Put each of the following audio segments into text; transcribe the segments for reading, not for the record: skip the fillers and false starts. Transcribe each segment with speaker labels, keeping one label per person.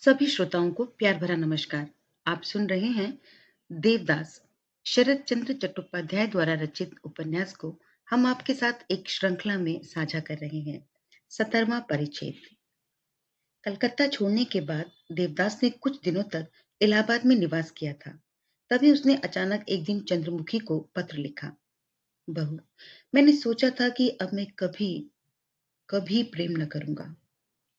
Speaker 1: सभी श्रोताओं को प्यार भरा नमस्कार। आप सुन रहे हैं देवदास शरद चंद्र चट्टोपाध्याय द्वारा रचित उपन्यास को हम आपके साथ एक श्रृंखला में साझा कर रहे हैं। 17वां परिच्छेद। कलकत्ता छोड़ने के बाद देवदास ने कुछ दिनों तक इलाहाबाद में निवास किया था। तभी उसने अचानक एक दिन चंद्रमुखी को पत्र लिखा। बहू, मैंने सोचा था कि अब मैं कभी कभी प्रेम न करूंगा।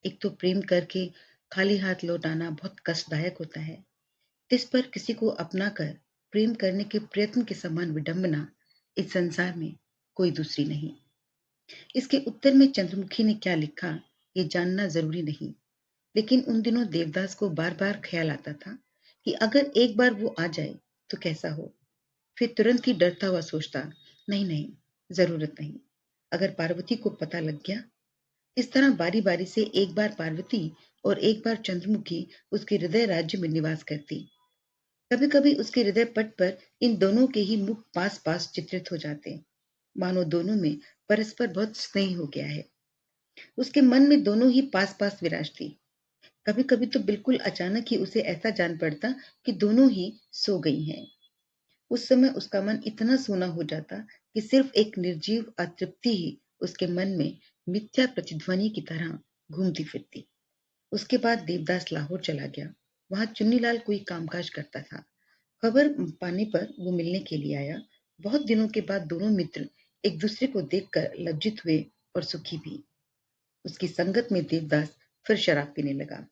Speaker 1: एक तो प्रेम करके खाली हाथ लौट आना बहुत कष्टदायक होता है। इस पर किसी को अपना कर प्रेम करने के प्रयत्न के समान विडंबना इस संसार में कोई दूसरी नहीं। इसके उत्तर में चंद्रमुखी ने क्या लिखा ये जानना जरूरी नहीं, लेकिन उन दिनों देवदास को बार बार ख्याल आता था कि अगर एक बार वो आ जाए तो कैसा हो। फिर तुरंत ही डरता हुआ सोचता, नहीं नहीं, जरूरत नहीं। अगर पार्वती को पता लग गया। इस तरह बारी बारी से एक बार पार्वती और एक बार चंद्रमुखी उसके हृदय राज्य में निवास करती। कभी कभी उसके हृदय पट पर इन दोनों के ही मुख पास पास चित्रित हो जाते, मानो दोनों में परस्पर बहुत स्नेह हो गया है। उसके मन में दोनों ही पास पास विराजती। कभी कभी तो बिल्कुल अचानक ही उसे ऐसा जान पड़ता कि दोनों ही सो गई हैं। उस समय उसका मन इतना सूना हो जाता कि सिर्फ एक निर्जीव अतृप्ति ही उसके मन में मिथ्या प्रतिध्वनि की तरह घूमती फिरती। उसके बाद देवदास लाहौर चला गया। वहां चुन्नीलाल कोई कामकाज करता था। खबर पाने पर वो मिलने के लिए आया। बहुत दिनों के बाद दोनों मित्र एक दूसरे को देखकर लज्जित हुए और सुखी भी। उसकी संगत में देवदास फिर शराब पीने लगा।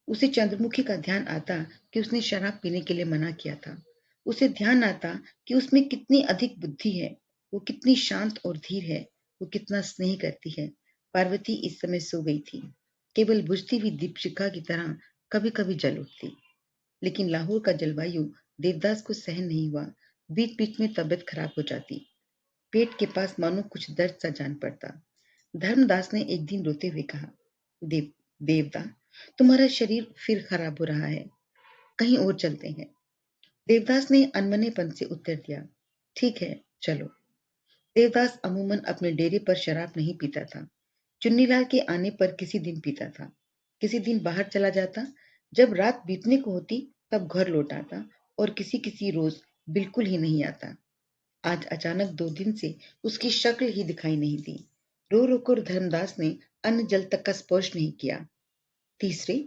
Speaker 1: उसे चंद्रमुखी का ध्यान आता कि उसने शराब पीने के लिए मना किया था। उसे ध्यान आता कि उसमें कितनी अधिक बुद्धि है, वो कितनी शांत और धीर है, वो कितना स्नेह करती है। पार्वती इस समय सो गई थी, केवल बुझती हुई दीपशिखा की तरह कभी कभी जल उठती। लेकिन लाहौर का जलवायु देवदास को सहन नहीं हुआ। बीच बीच में तबीयत खराब हो जाती। पेट के पास मानो कुछ दर्द सा जान पड़ता। धर्मदास ने एक दिन रोते हुए कहा, देवदा, तुम्हारा शरीर फिर खराब हो रहा है, कहीं और चलते हैं। देवदास ने अनमनेपन से उत्तर दिया, ठीक है, चलो। देवदास अमूमन अपने डेरे पर शराब नहीं पीता था। चुन्नीलाल के आने पर किसी दिन पीता था, किसी दिन बाहर चला जाता। जब रात बीतने को होती तब घर लौट आता, और किसी किसी रोज बिल्कुल ही नहीं आता। आज अचानक 2 दिन से उसकी शक्ल ही दिखाई नहीं दी। रो रो कर धर्मदास ने अन्न जल तक का स्पर्श नहीं किया। तीसरे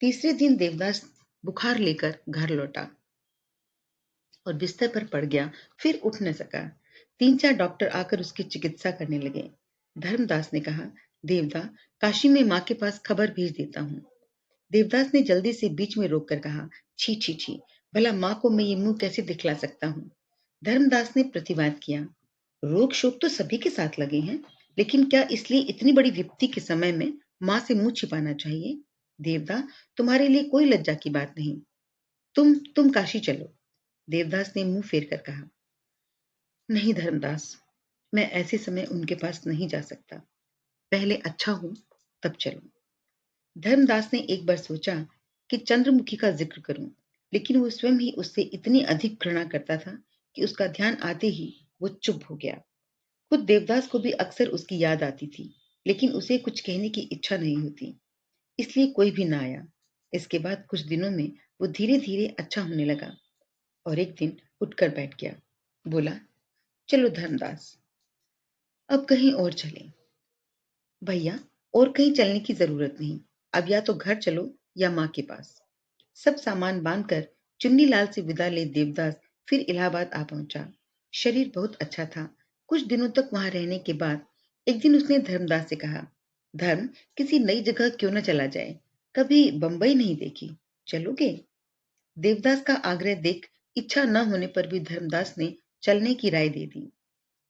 Speaker 1: तीसरे दिन देवदास बुखार लेकर घर लौटा और बिस्तर पर पड़ गया। फिर उठ न सका। 3-4 डॉक्टर आकर उसकी चिकित्सा करने लगे। धर्मदास ने कहा, देवदा, काशी में माँ के पास खबर भेज देता हूँ। देवदास ने जल्दी से बीच में रोककर कहा, छी छी छी, भला माँ को मैं ये मुंह कैसे दिखला सकता हूँ। धर्मदास ने प्रतिवाद किया, रोग शोक तो सभी के साथ लगे हैं, लेकिन क्या इसलिए इतनी बड़ी विपत्ति के समय में माँ से मुंह छिपाना चाहिए। देवदा, तुम्हारे लिए कोई लज्जा की बात नहीं। तुम काशी चलो। देवदास ने मुंह फेर कर कहा, नहीं धर्मदास, मैं ऐसे समय उनके पास नहीं जा सकता। पहले अच्छा हूं तब चलो। धर्मदास ने एक बार सोचा कि चंद्रमुखी का जिक्र करूं, लेकिन वो स्वयं ही उससे इतनी अधिक घृणा करता था कि उसका ध्यान आते ही वो चुप हो गया। खुद देवदास को भी अक्सर उसकी याद आती थी, लेकिन उसे कुछ कहने की इच्छा नहीं होती, इसलिए कोई भी ना आया। इसके बाद कुछ दिनों में वो धीरे धीरे अच्छा होने लगा और एक दिन उठकर बैठ गया। बोला, चलो धर्मदास, अब कहीं और चलें। भैया, और कहीं चलने की जरूरत नहीं। अब या तो घर चलो या माँ के पास। सब सामान बांधकर चुन्नीलाल से विदा ले देवदास फिर इलाहाबाद आ पहुंचा। शरीर बहुत अच्छा था। कुछ दिनों तक वहां रहने के बाद एक दिन उसने धर्मदास से कहा, धर्म, किसी नई जगह क्यों न चला जाए। कभी बंबई नहीं देखी, चलोगे। देवदास का आग्रह देख इच्छा न होने पर भी धर्मदास ने चलने की राय दे दी।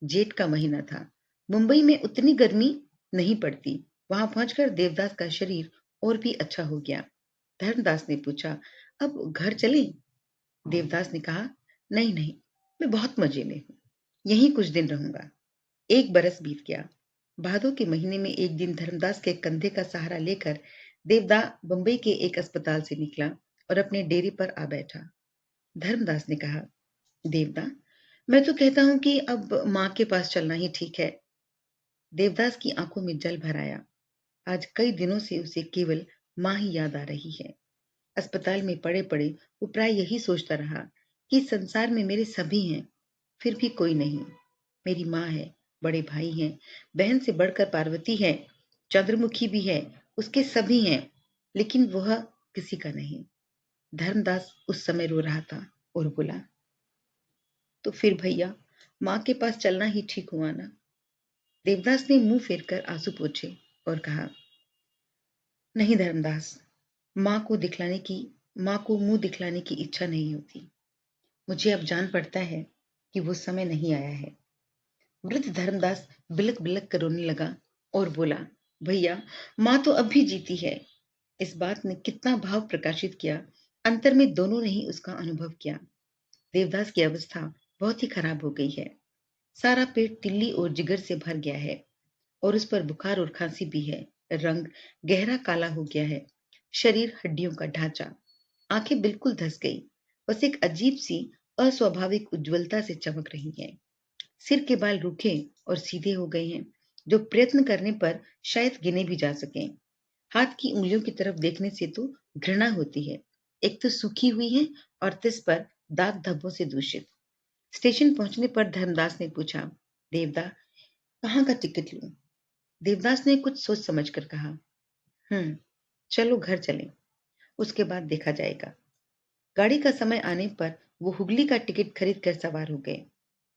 Speaker 1: जेठ का महीना था। मुंबई में उतनी गर्मी नहीं पड़ती। वहां पहुंचकर देवदास का शरीर और भी अच्छा हो गया। धर्मदास ने पूछा, अब घर चलें। देवदास ने कहा, नहीं नहीं, मैं बहुत मजे में हूं, यहीं कुछ दिन रहूंगा। 1 बरस बीत गया। भादों के महीने में एक दिन धर्मदास के कंधे का सहारा लेकर देवदा बंबई के एक अस्पताल से निकला और अपने डेरे पर आ बैठा। धर्मदास ने कहा, देवदा, मैं तो कहता हूं कि अब माँ के पास चलना ही ठीक है। देवदास की आंखों में जल भर आया। आज कई दिनों से उसे केवल माँ ही याद आ रही है। अस्पताल में पड़े पड़े वो प्राय यही सोचता रहा कि इस संसार में मेरे सभी हैं, फिर भी कोई नहीं। मेरी माँ है, बड़े भाई हैं, बहन से बढ़कर पार्वती है, चंद्रमुखी भी है, उसके सभी हैं, लेकिन वह किसी का नहीं। धर्मदास उस समय रो रहा था और बोला, तो फिर भैया, माँ के पास चलना ही ठीक हुआ ना। देवदास ने मुंह फेरकर आंसू पोंछे और कहा, नहीं धर्मदास, माँ को दिखलाने की माँ को मुंह दिखलाने की इच्छा नहीं होती। मुझे अब जान पड़ता है कि वो समय नहीं आया है। वृद्ध धर्मदास बिलक बिलक कर रोने लगा और बोला, भैया, माँ तो अब भी जीती है। इस बात ने कितना भाव प्रकाशित किया, अंतर में दोनों ने ही उसका अनुभव किया। देवदास की अवस्था बहुत ही खराब हो गई है। सारा पेट तिल्ली और जिगर से भर गया है और उस पर बुखार और खांसी भी है। रंग गहरा काला हो गया है। शरीर हड्डियों का ढांचा, आंखें बिल्कुल धंस गई, बस एक अजीब सी अस्वाभाविक उज्ज्वलता से चमक रही हैं। सिर के बाल रूखे और सीधे हो गए हैं, जो प्रयत्न करने पर शायद गिने भी जा सकें। हाथ की उंगलियों की तरफ देखने से तो घृणा होती है। एक तो सूखी हुई है और तिस पर दाग धब्बों से दूषित। स्टेशन पहुंचने पर धर्मदास ने पूछा, देवदा, कहाँ का टिकट लूं? देवदास ने कुछ सोच समझ कर कहा, चलो घर चलें, उसके बाद देखा जाएगा। गाड़ी का समय आने पर वो हुगली का टिकट खरीद कर सवार हो गए।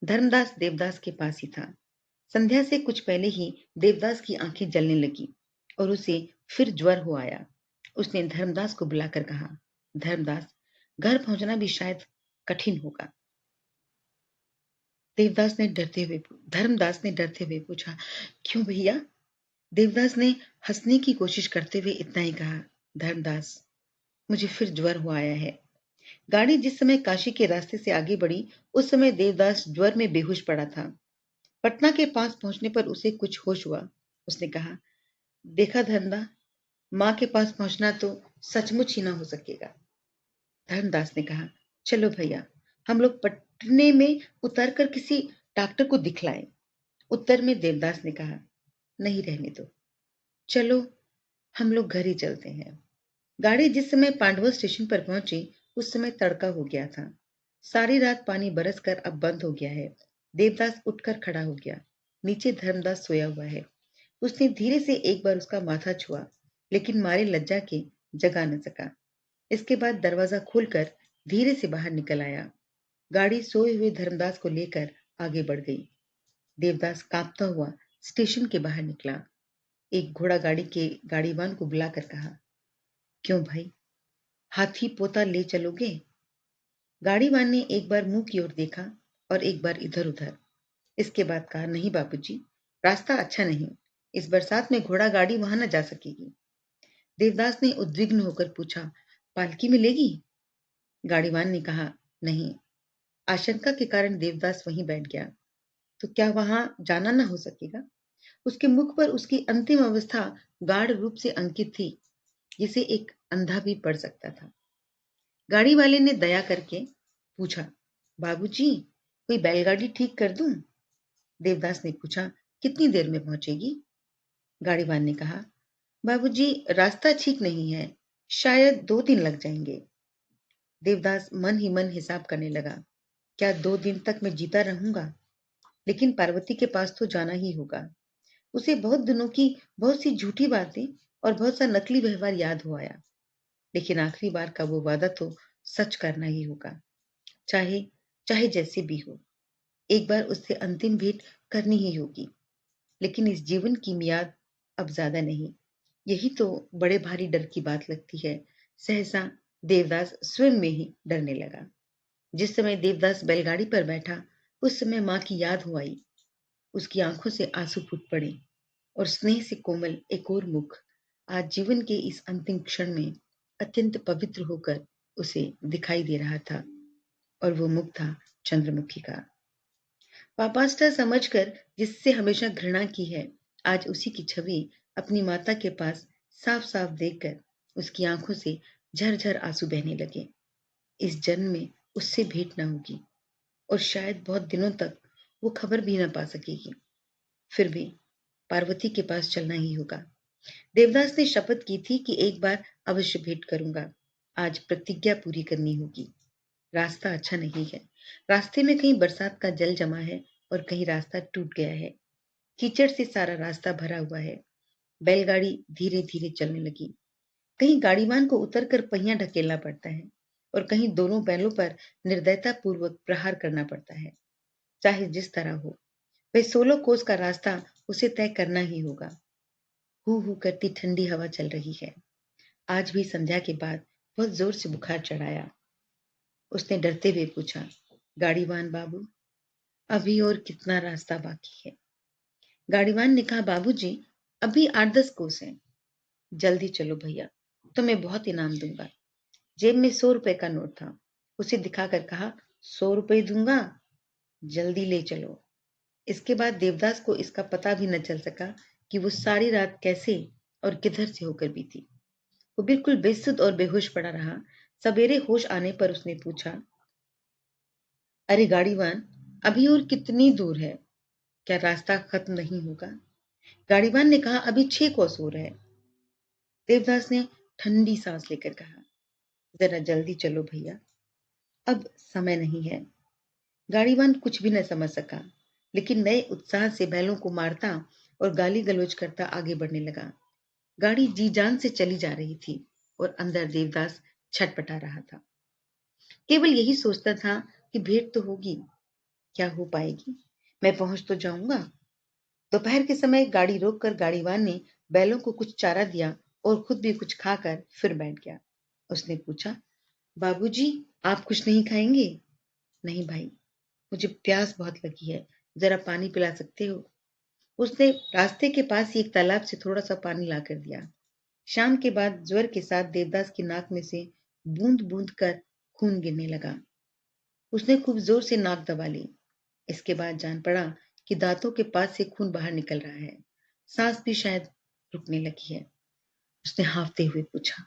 Speaker 1: धर्मदास देवदास के पास ही था। संध्या से कुछ पहले ही देवदास की आंखें जलने लगी और उसे फिर ज्वर हो आया। उसने धर्मदास को बुलाकर कहा, धर्मदास, घर पहुंचना भी शायद कठिन होगा। धर्मदास ने डरते हुए पूछा, क्यों भैया? देवदास ने हंसने की कोशिश करते हुए इतना ही कहा, धर्मदास, मुझे फिर ज्वर हो आया है। गाड़ी जिस समय काशी के रास्ते से आगे बढ़ी, उस समय देवदास ज्वर में बेहोश पड़ा था। पटना के पास पहुंचने पर उसे कुछ होश हुआ। उसने कहा, देखा धर्मदा, माँ के पास पहुंचना तो सचमुच ही ना हो सकेगा। धर्मदास ने कहा, चलो भैया, हम लोग पटने में उतर कर किसी डॉक्टर को दिखलाएं। उत्तर में देवदास ने कहा, नहीं, रहने दो, चलो हम लोग घर ही चलते हैं। गाड़ी जिस समय पांडव स्टेशन पर पहुंची, उस समय तड़का हो गया था। सारी रात पानी बरस कर अब बंद हो गया है। देवदास उठकर खड़ा हो गया। नीचे धर्मदास सोया हुआ है। उसने धीरे से एक बार उसका माथा छुआ, लेकिन मारे लज्जा के जगा न सका। इसके बाद दरवाजा खोलकर धीरे से बाहर निकल आया। गाड़ी सोए हुए धर्मदास को लेकर आगे बढ़ गई। देवदास कांपता हुआ स्टेशन के बाहर निकला। एक घोड़ा गाड़ी के गाड़ीवान को बुलाकर कहा, क्यों भाई, हाथी पोता ले चलोगे? गाड़ीवान ने एक बार मुंह की ओर देखा और एक बार इधर उधर। इसके बाद कहा, नहीं बाबूजी, रास्ता अच्छा नहीं, इस बरसात में घोड़ा गाड़ी वहां न जा सकेगी। देवदास ने उद्विग्न होकर पूछा, पालकी में लेगी? गाड़ीवान ने कहा, नहीं। आशंका के कारण देवदास वहीं बैठ गया। तो क्या वहां जाना न हो सकेगा? उसके मुख पर उसकी अंतिम अवस्था गाढ़ रूप से अंकित थी, जिसे एक अंधा भी पढ़ सकता था। गाड़ी वाले ने दया करके पूछा, बाबूजी, कोई बैलगाड़ी ठीक कर दूं? देवदास ने पूछा, कितनी देर में पहुंचेगी? गाड़ीवान ने कहा, बाबूजी, रास्ता ठीक नहीं है, शायद 2 दिन लग जाएंगे। देवदास मन ही मन हिसाब करने लगा, क्या 2 दिन तक मैं जीता रहूंगा? लेकिन पार्वती के पास तो जाना ही होगा। उसे बहुत दिनों की बहुत सी झूठी बातें और बहुत सा नकली व्यवहार याद हो आया। लेकिन आखिरी बार का वो वादा तो सच करना ही होगा, चाहे चाहे जैसे भी हो। एक बार उससे अंतिम भेंट करनी ही होगी। लेकिन इस जीवन की मियाद अब ज्यादा नहीं। यही तो बड़े भारी डर की बात लगती है। सहसा देवदास स्वयं में ही डरने लगा। जिस समय देवदास बैलगाड़ी पर बैठा, उस समय माँ की याद हो आई। उसकी आंखों से आंसू फूट पड़े और स्नेह से कोमल एक और मुख आज जीवन के इस अंतिम क्षण में अत्यंत पवित्र होकर उसे दिखाई दे रहा था। और वो मुख था चंद्रमुखी का। पापास्टर समझकर जिससे हमेशा घृणा की है, आज उसी की छवि अपनी माता के पास साफ साफ देखकर उसकी आंखों से झरझर आंसू बहने लगे। इस जन्म में उससे भेंट ना होगी और शायद बहुत दिनों तक वो खबर भी ना पा सकेगी। फिर भी पार्वती के पास चलना ही होगा। देवदास ने शपथ की थी कि एक बार अवश्य भेंट करूंगा। आज प्रतिज्ञा पूरी करनी होगी। रास्ता अच्छा नहीं है। रास्ते में कहीं बरसात का जल जमा है और कहीं रास्ता टूट गया है। कीचड़ से सारा रास्ता भरा हुआ है। बैलगाड़ी धीरे धीरे चलने लगी। कहीं गाड़ीवान को उतरकर पहिया ढकेलना पड़ता है और कहीं दोनों बैलों पर निर्दयता पूर्वक प्रहार करना पड़ता है। चाहे जिस तरह हो, वह 16 कोस का रास्ता उसे तय करना ही होगा। हू हू करती ठंडी हवा चल रही है। आज भी संध्या के बाद बहुत जोर से बुखार चढ़ाया। उसने डरते हुए पूछा, गाड़ीवान बाबू, अभी और कितना रास्ता बाकी है? गाड़ीवान ने कहा, बाबूजी, अभी 8-10 कोस है। जल्दी चलो भैया, तो मैं बहुत इनाम दूंगा। जेब में 100 रुपए का नोट था। उसे दिखाकर कहा, 100 रुपए दूंगा, जल्दी ले चलो। इसके बाद देवदास को इसका पता भी न चल सका कि वो सारी रात कैसे और किधर से होकर बीती। वो बिल्कुल बेसुध और बेहोश पड़ा रहा। सवेरे होश आने पर उसने पूछा, अरे गाड़ीवान, अभी और कितनी दूर है? क्या रास्ता खत्म नहीं होगा? गाड़ीवान ने कहा, अभी 6 कोस और है। देवदास ने ठंडी सांस लेकर कहा, जरा जल्दी चलो भैया, अब समय नहीं है। गाड़ीवान कुछ भी न समझ सका, लेकिन नए उत्साह से बैलों को मारता और गाली गलौज करता आगे बढ़ने लगा। गाड़ी जी जान से चली जा रही थी और अंदर देवदास छटपटा रहा था। केवल यही सोचता था कि भेंट तो होगी, क्या हो पाएगी? मैं पहुंच तो जाऊंगा। दोपहर के समय गाड़ी रोककर गाड़ीवान ने बैलों को कुछ चारा दिया और खुद भी कुछ खाकर फिर बैठ गया। उसने पूछा, बाबूजी, आप कुछ नहीं खाएंगे? नहीं भाई, मुझे प्यास बहुत लगी है, जरा पानी पिला सकते हो? उसने रास्ते के पास ही एक तालाब से थोड़ा सा पानी लाकर दिया। शाम के बाद ज्वर के साथ देवदास की नाक में से बूंद बूंद कर खून गिरने लगा। उसने खूब जोर से नाक दबा ली। इसके बाद जान पड़ा कि दांतों के पास से खून बाहर निकल रहा है। सांस भी शायद रुकने लगी है। उसने हांफते हुए पूछा,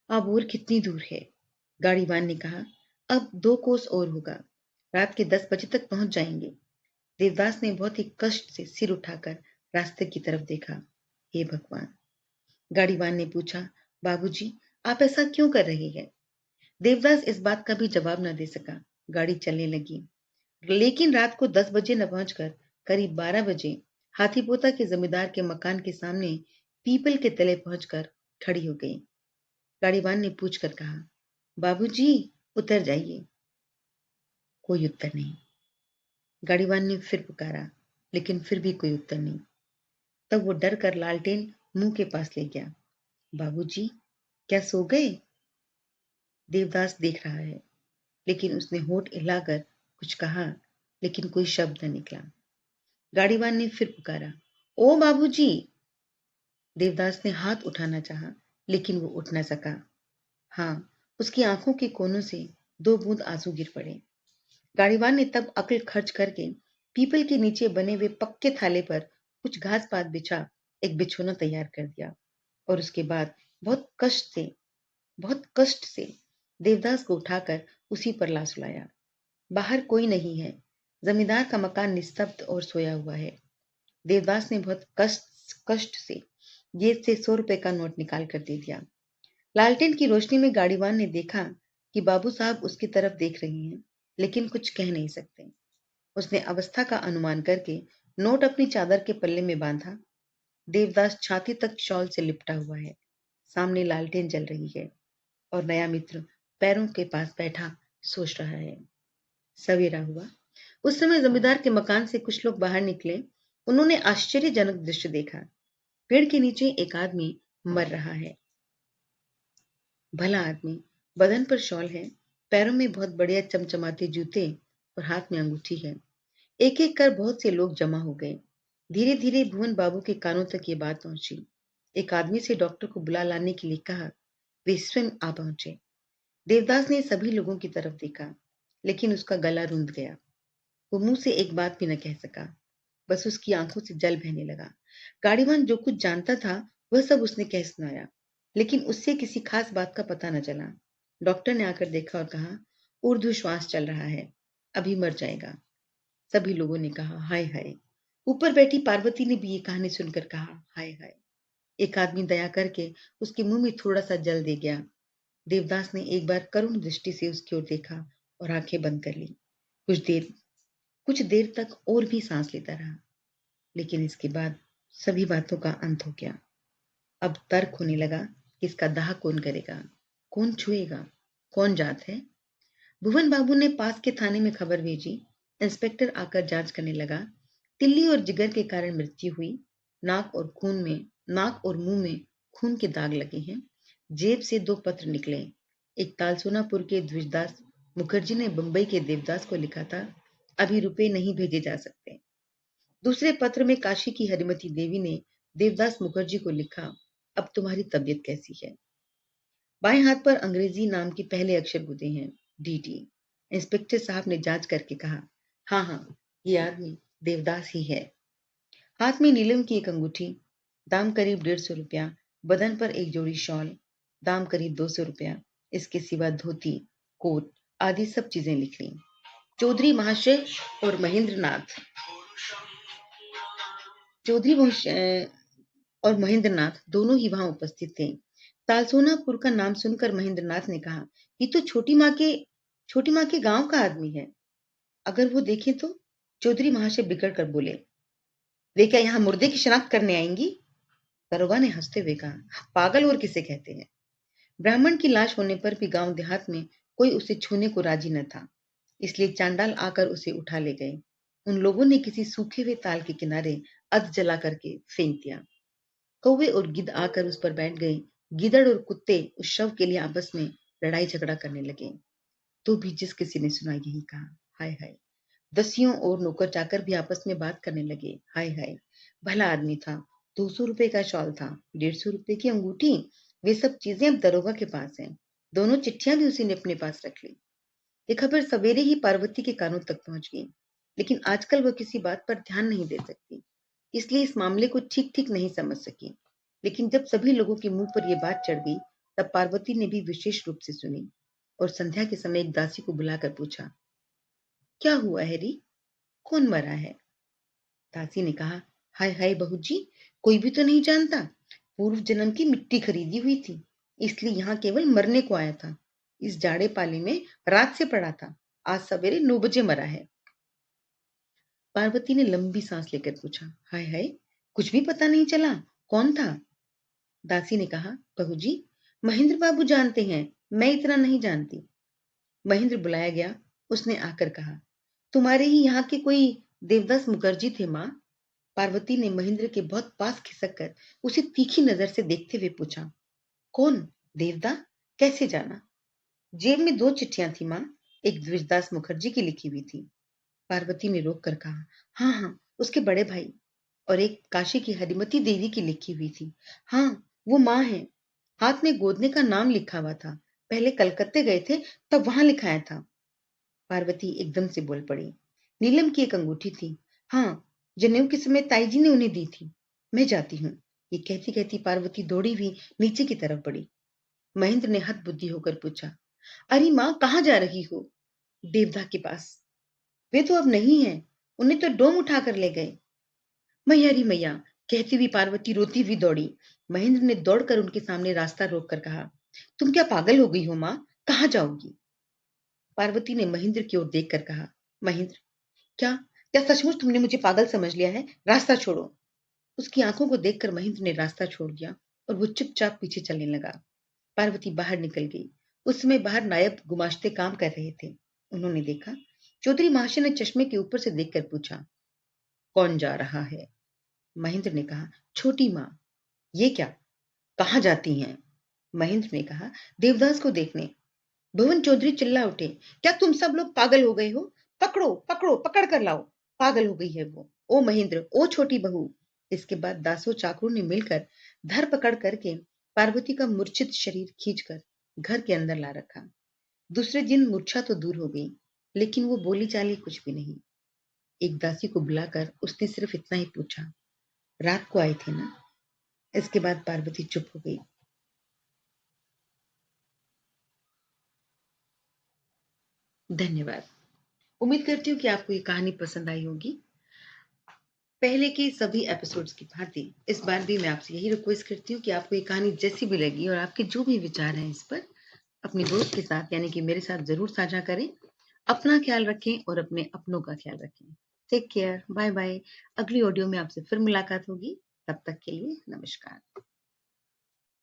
Speaker 1: अब और कितनी दूर है? गाड़ीवान ने कहा, अब 2 कोस और होगा। रात के 10 बजे तक पहुंच जाएंगे। देवदास ने बहुत ही कष्ट से सिर उठाकर रास्ते की तरफ देखा। हे भगवान! गाड़ीवान ने पूछा, बाबूजी, आप ऐसा क्यों कर रहे हैं? देवदास इस बात का भी जवाब न दे सका। गाड़ी चलने लगी, लेकिन रात को 10 बजे न पहुंचकर करीब 12 बजे हाथीपोता के जमींदार के मकान के सामने पीपल के तले पहुंचकर खड़ी हो गई। गाड़ीवान ने पूछकर कहा, बाबूजी, उतर जाइए। कोई उत्तर नहीं। गाड़ीवान ने फिर पुकारा, लेकिन फिर भी कोई उत्तर नहीं। तब वो डर कर लालटेन मुंह के पास ले गया। बाबूजी, क्या सो गए? देवदास देख रहा है, लेकिन उसने होठ हिलाकर कुछ कहा, लेकिन कोई शब्द न निकला। गाड़ीवान ने फिर पुकारा, ओ बाबूजी! देवदास ने हाथ उठाना चाहा, लेकिन वो उठ न सका। हाँ, उसकी आंखों के कोनों से 2 बूंद आंसू गिर पड़े। गाड़ीवान ने तब अक्ल खर्च करके पीपल के नीचे बने हुए पक्के थाले पर कुछ घास पात बिछा एक बिछौना तैयार कर दिया और उसके बाद बहुत कष्ट से देवदास को उठाकर उसी पर ला सुलाया। बाहर कोई नहीं है। जमींदार का मकान निस्तब्ध और सोया हुआ है। देवदास ने बहुत कष्ट कष्ट से जेब से 100 रुपए का नोट निकाल कर दे दिया। लालटेन की रोशनी में गाड़ीवान ने देखा कि बाबू साहब उसकी तरफ देख रहे हैं, लेकिन कुछ कह नहीं सकते। उसने अवस्था का अनुमान करके नोट अपनी चादर के पल्ले में बांधा। देवदास छाती तक शॉल से लिपटा हुआ है। सामने लालटेन जल रही है और नया मित्र पैरों के पास बैठा सोच रहा है। सवेरा हुआ। उस समय जमींदार के मकान से कुछ लोग बाहर निकले। उन्होंने आश्चर्यजनक दृश्य देखा। पेड़ के नीचे एक आदमी मर रहा है। भला आदमी, बदन पर शॉल है, पैरों में बहुत बढ़िया चमचमाते जूते और हाथ में अंगूठी है। एक एक कर बहुत से लोग जमा हो गए। धीरे धीरे भुवन बाबू के कानों तक ये बात पहुंची। एक आदमी से डॉक्टर को बुला लाने के लिए कहा। वे स्वयं आ पहुंचे। देवदास ने सभी लोगों की तरफ देखा, लेकिन उसका गला रुंध गया। वो मुंह से एक बात भी न कह सका। बस उसकी आंखों से जल बहने लगा। गाड़ीवान जो कुछ जानता था वह सब उसने कह सुनाया, लेकिन उससे किसी खास बात का पता न चला। डॉक्टर ने आकर देखा और कहा, ऊर्ध्व श्वास चल रहा है, अभी मर जाएगा। सभी लोगों ने कहा, हाय हाय। ऊपर बैठी पार्वती ने भी ये कहानी सुनकर कहा, हाय हाय। एक आदमी दया करके उसके मुंह में थोड़ा सा जल दे गया। देवदास ने एक बार करुण दृष्टि से उसकी ओर देखा और आंखें बंद कर ली। कुछ देर कुछ देर तक और भी सांस लेता रहा, लेकिन इसके बाद सभी बातों का अंत हो गया। अब तर्क होने लगा कि इसका दाह कौन करेगा, कौन छुएगा, कौन जात है। भुवन बाबू ने पास के थाने में खबर भेजी। इंस्पेक्टर आकर जांच करने लगा। तिल्ली और जिगर के कारण मृत्यु हुई। नाक और मुंह में खून के दाग लगे हैं। जेब से 2 पत्र निकले। एक तालसोनापुर के द्विजदास मुखर्जी ने बंबई के देवदास को लिखा था, अभी रुपए नहीं भेजे जा सकते। दूसरे पत्र में काशी की हरिमती देवी ने देवदास मुखर्जी को लिखा, अब तुम्हारी तबीयत कैसी है। बाएं हाथ पर अंग्रेजी नाम के पहले अक्षर गुदे हैं, डीटी। इंस्पेक्टर साहब ने जांच करके कहा, हाँ हाँ, ये आदमी देवदास ही है। हाथ में नीलम की एक अंगूठी, दाम करीब 150 रुपया। बदन पर एक जोड़ी शॉल, दाम करीब 200 रुपया। इसके सिवा धोती, कोट आदि सब चीजें लिख ली। चौधरी महाशय और महेंद्रनाथ चौधरी और महेंद्रनाथ दोनों ही वहां उपस्थित थे। तालसोनापुर का नाम सुनकर महेंद्रनाथ ने कहा, ये तो छोटी माँ के गांव का आदमी है। अगर वो देखे तो? चौधरी महाशय बिगड़ कर बोले, वे क्या यहाँ मुर्दे की शनाख्त करने आएंगी? दरोगा ने हंसते हुए कहा, पागल और किसे कहते हैं। ब्राह्मण की लाश होने पर भी गांव देहात में कोई उसे छूने को राजी न था, इसलिए चांडाल आकर उसे उठा ले गए। उन लोगों ने किसी सूखे हुए ताल के किनारे अध जला करके फेंक दिया। कौवे और गिद्ध आकर उस पर बैठ गए। गिदड़ और कुत्ते उस शव के लिए आपस में लड़ाई झगड़ा करने लगे। तो भी जिस किसी ने सुना यही कहा, हाय हाय। दसियों और नौकर चाकर भी आपस में बात करने लगे, हाय हाय, भला आदमी था। 200 रुपए का शॉल था, 150 रुपए की अंगूठी, वे सब चीजें अब दरोगा के पास हैं। दोनों चिट्ठियां भी उसी ने अपने पास रख ली। ये खबर सवेरे ही पार्वती के कानों तक पहुंच गई, लेकिन आजकल वह किसी बात पर ध्यान नहीं दे सकती, इसलिए इस मामले को ठीक ठीक नहीं समझ सकी। लेकिन जब सभी लोगों के मुंह पर यह बात चढ़ गई, तब पार्वती ने भी विशेष रूप से सुनी और संध्या के समय एक दासी को बुलाकर पूछा, क्या हुआ हैरी, कौन मरा है? दासी ने कहा, हाय हाय बहू जी, कोई भी तो नहीं जानता। पूर्व जन्म की मिट्टी खरीदी हुई थी, इसलिए यहाँ केवल मरने को आया था। इस जाड़े पाले में रात से पड़ा था, आज सवेरे 9 बजे मरा है। पार्वती ने लंबी सांस लेकर पूछा, हाय हाय, कुछ भी पता नहीं चला, कौन था? दासी ने कहा, बहू जी, महेंद्र बाबू जानते हैं, मैं इतना नहीं जानती। महेंद्र बुलाया गया। उसने आकर कहा, तुम्हारे ही यहाँ के कोई देवदास मुखर्जी थे माँ? पार्वती ने महेंद्र के बहुत पास खिसक कर उसे तीखी नजर से देखते हुए पूछा, कौन? देवदा? कैसे जाना? जेब में 2 चिट्ठियां थी माँ, एक द्विजदास मुखर्जी की लिखी हुई थी। पार्वती ने रोक कर कहा, हाँ हाँ, उसके बड़े भाई, और एक काशी की हरिमती देवी की लिखी हुई थी। हाँ, वो माँ है। हाथ में गोदने का नाम लिखा हुआ था, पहले कलकत्ते गए थे तब वहां लिखाया था। पार्वती एकदम से बोल पड़ी, नीलम की एक अंगूठी थी, हाँ, जनेऊ के समय ताई जी ने उन्हें दी थी। मैं जाती हूँ। ये कहती कहती पार्वती दौड़ी हुई नीचे की तरफ बढ़ी। महेंद्र ने हत बुद्धि होकर पूछा, अरे माँ, कहाँ जा रही हो? देवदा के पास। वे तो अब नहीं है, उन्हें तो डोम उठा कर ले गए। मैया री मैया, कहती हुई पार्वती रोती हुई दौड़ी। महेंद्र ने दौड़कर उनके सामने रास्ता रोककर कहा, तुम क्या पागल हो गई हो माँ, कहाँ जाओगी? पार्वती ने महेंद्र की ओर देखकर कहा, महेंद्र, क्या क्या सचमुच तुमने मुझे पागल समझ लिया है? रास्ता छोड़ो। उसकी आंखों को देखकर महेंद्र ने रास्ता छोड़ दिया और वो चुपचाप पीछे चलने लगा। पार्वती बाहर निकल गई। उस समय बाहर नायब गुमाश्ते काम कर रहे थे। उन्होंने देखा। चौधरी महाशय ने चश्मे के ऊपर से देखकर पूछा, कौन जा रहा है? महेंद्र ने कहा, छोटी माँ। ये क्या, कहाँ जाती हैं? महेंद्र ने कहा, देवदास को देखने। भुवन चौधरी चिल्ला उठे, क्या तुम सब लोग पागल हो गए हो? पकड़ो पकड़ो, पकड़ कर लाओ, पागल हो गई है वो। ओ महेंद्र, ओ छोटी बहू। इसके बाद दासों चाकरों ने मिलकर धर पकड़ करके पार्वती का मूर्छित शरीर खींचकर घर के अंदर ला रखा। दूसरे दिन मूर्छा तो दूर हो गई, लेकिन वो बोली चाली कुछ भी नहीं। एक दासी को बुलाकर उसने सिर्फ इतना ही पूछा, रात को आए थे ना? इसके बाद पार्वती चुप हो गई। धन्यवाद। उम्मीद करती हूँ कि आपको ये कहानी पसंद आई होगी। पहले के सभी एपिसोड्स की भांति इस बार भी मैं आपसे यही रिक्वेस्ट करती हूँ कि आपको ये कहानी जैसी भी लगी और आपके जो भी विचार हैं इस पर अपने दोस्त के साथ यानी कि मेरे साथ ज़रूर साझा करें। अपना ख्याल रखें और अपने अपनों का ख्याल रखें। Take care, bye bye. अगली ऑडियो में आपसे फिर मुलाकात होगी। तब तक के लिए नमस्कार।